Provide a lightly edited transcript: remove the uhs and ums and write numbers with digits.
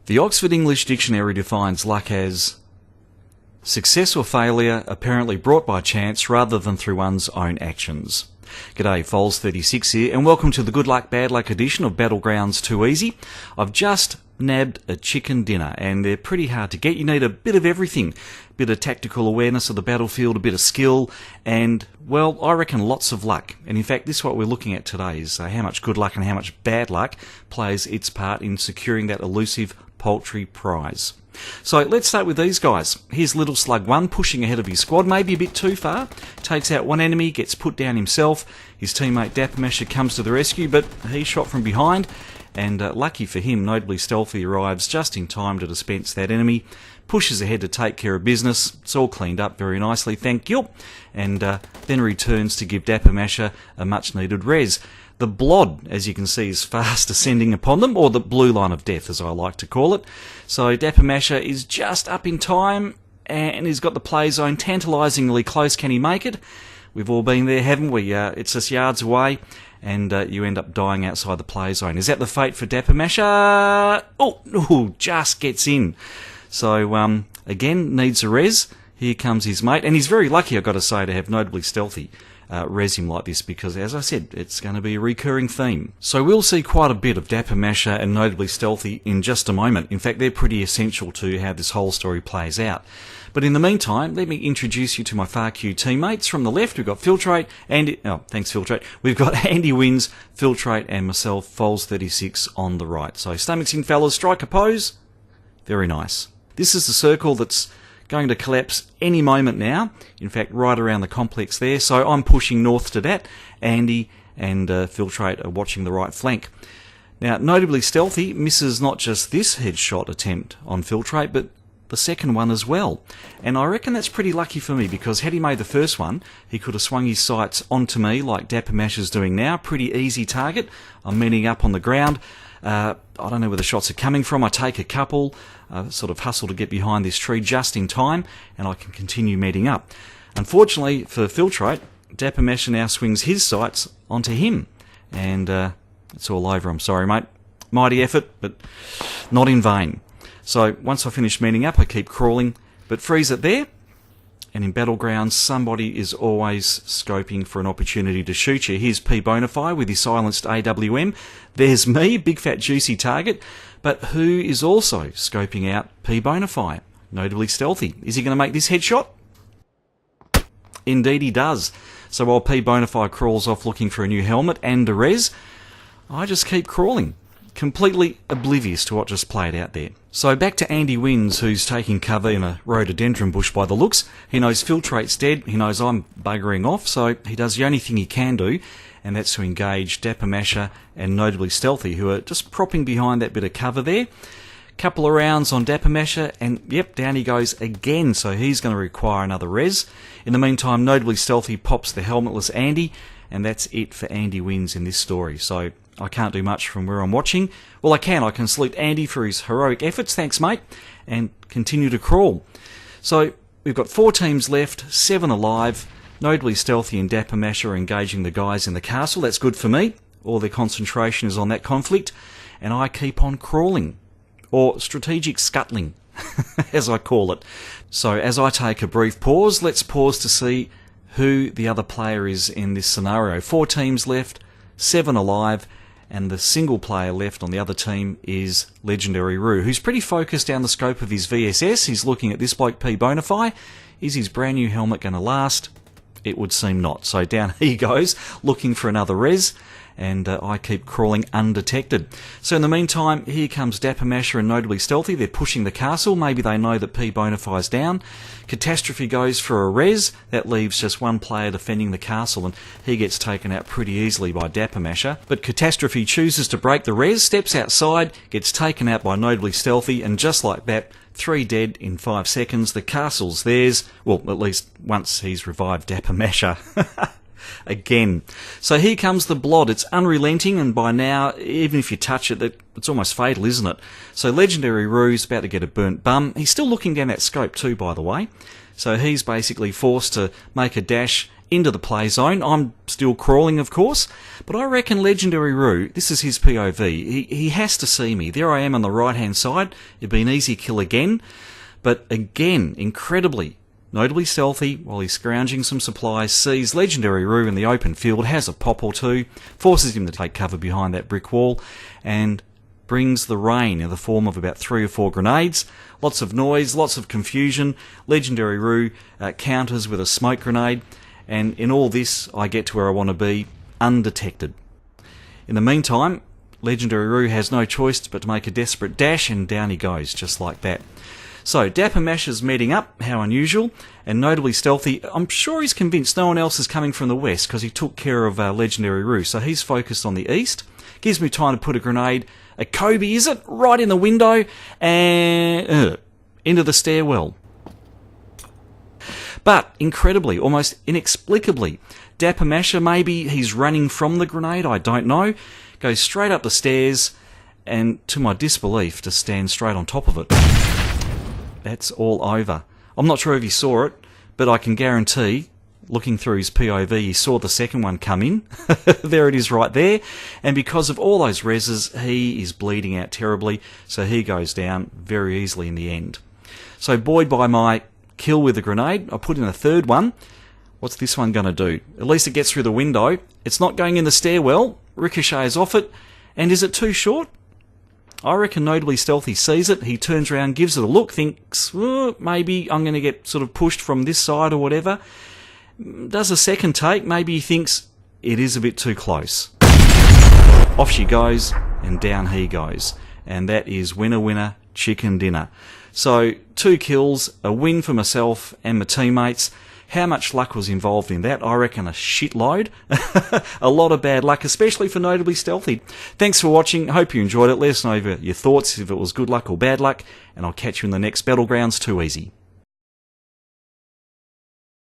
The Oxford English Dictionary defines luck as success or failure apparently brought by chance rather than through one's own actions. G'day, Foles36 here, and welcome to the Goodluck, Badluck edition of Battlegrounds Too Easy. I've just nabbed a chicken dinner, and they're pretty hard to get. You need a bit of everything. A bit of tactical awareness of the battlefield, a bit of skill, and, well, I reckon lots of luck. And in fact, this is what we're looking at today, is how much good luck and how much bad luck plays its part in securing that elusive poultry prize. So let's start with these guys. Here's Little Slug 1 pushing ahead of his squad, maybe a bit too far. Takes out one enemy, gets put down himself. His teammate Dappermasher comes to the rescue, but he's shot from behind. And lucky for him, notably Stealthy arrives just in time to dispense that enemy. Pushes ahead to take care of business. It's all cleaned up very nicely, thank you. And then returns to give Dappermasher a much needed res. The Blod, as you can see, is fast ascending upon them, or the blue line of death, as I like to call it. So Dappermasher is just up in time, and he's got the play zone tantalisingly close. Can he make it? We've all been there, haven't we? It's just yards away, and you end up dying outside the play zone. Is that the fate for Dappermasher? Oh, just gets in. So, again, needs a res. Here comes his mate, and he's very lucky, I've got to say, to have notably Stealthy res him like this, because, as I said, it's going to be a recurring theme. So we'll see quite a bit of Dappermasher and notably Stealthy in just a moment. In fact, they're pretty essential to how this whole story plays out. But in the meantime, let me introduce you to my far Q teammates. From the left, we've got Filtrate, thanks Filtrate. We've got Andy Wins, Filtrate, and myself, Foles36, on the right. So stomachs in, fellas, strike a pose. Very nice. This is the circle that's going to collapse any moment now. In fact, right around the complex there. So I'm pushing north to that. Andy and Filtrate are watching the right flank. Now, notably Stealthy misses not just this headshot attempt on Filtrate, but the second one as well. And I reckon that's pretty lucky for me, because had he made the first one, he could have swung his sights onto me like Dappermasher's doing now. Pretty easy target. I'm meeting up on the ground. I don't know where the shots are coming from. I take a couple, sort of hustle to get behind this tree just in time, and I can continue meeting up. Unfortunately for Filtrate, Dappermasher now swings his sights onto him, and it's all over. I'm sorry, mate. Mighty effort, but not in vain. So once I finish meeting up, I keep crawling, but freeze it there. And in Battlegrounds, somebody is always scoping for an opportunity to shoot you. Here's P Bonafide with his silenced AWM. There's me, big fat juicy target. But who is also scoping out P Bonafide? Notably Stealthy. Is he going to make this headshot? Indeed he does. So while P Bonafide crawls off looking for a new helmet and a res, I just keep crawling, completely oblivious to what just played out there. So back to Andy Wins, who's taking cover in a rhododendron bush by the looks. He knows Filtrate's dead, he knows I'm buggering off, so he does the only thing he can do, and that's to engage Dappermasher and notably Stealthy, who are just propping behind that bit of cover there. Couple of rounds on Dappermasher, and yep, down he goes again, so he's going to require another res. In the meantime, notably Stealthy pops the helmetless Andy, and that's it for Andy Wins in this story. So I can't do much from where I'm watching. Well, I can salute Andy for his heroic efforts, thanks mate, and continue to crawl. So we've got 4 teams left, 7 alive. Notably Stealthy and Dappermasher are engaging the guys in the castle. That's good for me. All their concentration is on that conflict, and I keep on crawling, or strategic scuttling, as I call it. So as I take a brief pause, let's pause to see who the other player is in this scenario. 4 teams left, 7 alive, and the single player left on the other team is Legendary Roo, who's pretty focused down the scope of his VSS. He's looking at this bloke P Bonafide. Is his brand new helmet going to last? It would seem not. So down he goes, looking for another res, and I keep crawling undetected. So in the meantime, here comes Dappermasher and notably Stealthy. They're pushing the castle. Maybe they know that P Bonafide's down. Catastrophe goes for a res. That leaves just one player defending the castle, and he gets taken out pretty easily by Dappermasher. But Catastrophe chooses to break the res, steps outside, gets taken out by notably Stealthy, and just like that, 3 dead in 5 seconds. The castle's theirs. Well, at least once he's revived Dappermasher. Again. So here comes the Blod. It's unrelenting, and by now, even if you touch it, it's almost fatal, isn't it? So Legendary Roo's about to get a burnt bum. He's still looking down that scope too, by the way. So he's basically forced to make a dash into the play zone. I'm still crawling, of course, but I reckon Legendary Roo, this is his POV, he has to see me. There I am on the right-hand side. It'd be an easy kill again, but again, incredibly, notably stealthy, while he's scrounging some supplies, sees Legendary Roo in the open field, has a pop or two, forces him to take cover behind that brick wall, and brings the rain in the form of about 3 or 4 grenades. Lots of noise, lots of confusion. Legendary Roo counters with a smoke grenade, and in all this I get to where I want to be, undetected. In the meantime, Legendary Roo has no choice but to make a desperate dash, and down he goes, just like that. So, Dapper Mash is meeting up, how unusual, and notably stealthy. I'm sure he's convinced no one else is coming from the west because he took care of Legendary Roo, so he's focused on the east. Gives me time to put a grenade, a Kobe is it, right in the window, and into the stairwell. But, incredibly, almost inexplicably, Dapper Masher, maybe he's running from the grenade, I don't know, goes straight up the stairs, and to my disbelief, just stands straight on top of it. That's all over. I'm not sure if he saw it, but I can guarantee, looking through his POV, he saw the second one come in. There it is right there. And because of all those reses, he is bleeding out terribly, so he goes down very easily in the end. So buoyed by my kill with a grenade, I put in a third one. What's this one going to do? At least it gets through the window. It's not going in the stairwell. Ricochets off it. And is it too short? I reckon notably stealthy sees it. He turns around, gives it a look, thinks, maybe I'm going to get sort of pushed from this side or whatever. Does a second take. Maybe he thinks it is a bit too close. Off she goes, and down he goes. And that is winner, winner, chicken dinner. So 2 kills, a win for myself and my teammates. How much luck was involved in that? I reckon a shitload. A lot of bad luck, especially for notably stealthy. Thanks for watching. Hope you enjoyed it. Let us know your thoughts, if it was good luck or bad luck. And I'll catch you in the next Battlegrounds. Too easy.